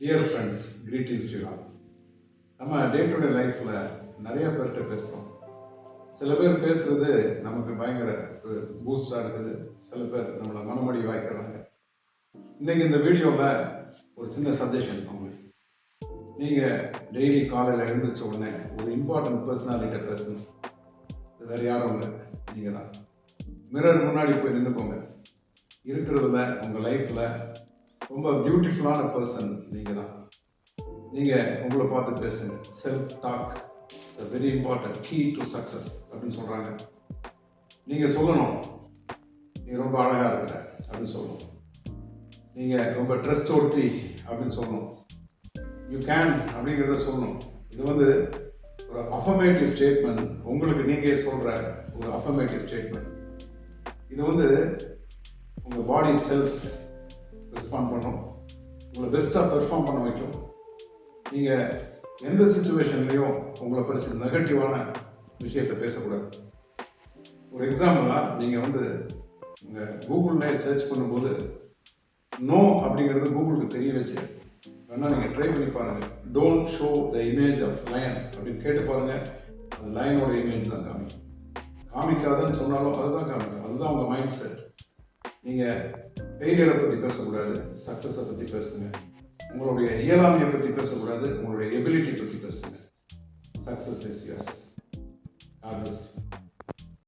Dear friends, greetings to all. நம்ம day to day லைஃப்பில் நிறைய பேர்கிட்ட பேசுகிறோம். சில பேர் பேசுகிறது நமக்கு பயங்கர பூஸ்டாக இருக்குது. சில பேர் நம்மளை மனமடி வாய்க்கிறாங்க. இன்றைக்கி இந்த வீடியோவில் ஒரு சின்ன சஜஷன் உங்களுக்கு. நீங்கள் டெய்லி காலையில் எழுந்திரிச்ச உடனே ஒரு இம்பார்ட்டன்ட் பர்சனாலிட்டியை பேசணும். இது வேறு யாரும் இல்லை, நீங்கள் தான். மிரர் முன்னாடி போய் நின்றுக்கோங்க. இருக்கிறதுல உங்கள் லைஃப்பில் ரொம்ப பியூட்டிஃபுல்லான பர்சன் நீங்கள் தான். நீங்கள் உங்களை பார்த்து பேசுங்க. Self talk it's a very important key to success அப்படின்னு சொல்கிறாங்க. நீங்கள் சொல்லணும், நீ ரொம்ப அழகாக இருக்கிற அப்படின்னு சொல்லணும். நீங்கள் ரொம்ப ட்ரஸ்ட் ஒர்த்தி அப்படின்னு சொல்லணும். யூ கேன் அப்படிங்கிறத சொல்லணும். இது ஒரு அஃபர்மேட்டிவ் ஸ்டேட்மெண்ட். உங்களுக்கு நீங்கள் சொல்கிற ஒரு அஃபர்மேட்டிவ் ஸ்டேட்மெண்ட். இது உங்கள் பாடி செல்ஸ் ரெஸ்பாண்ட் பண்ணும். உங்களை பெஸ்ட்டாக பெர்ஃபார்ம் பண்ண வைக்கும். நீங்கள் எந்த சுச்சுவேஷன்லேயும் உங்களை பற்றி நெகட்டிவான விஷயத்தை பேசக்கூடாது. ஒரு எக்ஸாம்பிளாக நீங்கள் உங்கள் கூகுள்லே சர்ச் பண்ணும்போது நோ அப்படிங்கிறது கூகுளுக்கு தெரிய வச்சு வேணால் நீங்கள் ட்ரை பண்ணி பாருங்கள். Don't show the image of lion அப்படின்னு கேட்டு பாருங்கள். அது லயனோட இமேஜ் தான் காமிக்கும். காமிக்காதுன்னு சொன்னாலும் அதுதான் காமிக்கும். அதுதான் உங்கள் மைண்ட் செட். நீங்கள் ஃபெயிலியரை பற்றி பேசக்கூடாது, சக்ஸஸை பற்றி பேசுங்க. உங்களுடைய இயலாமையை பற்றி பேசக்கூடாது, உங்களுடைய எபிலிட்டி பற்றி பேசுங்க. Success is years. God bless you.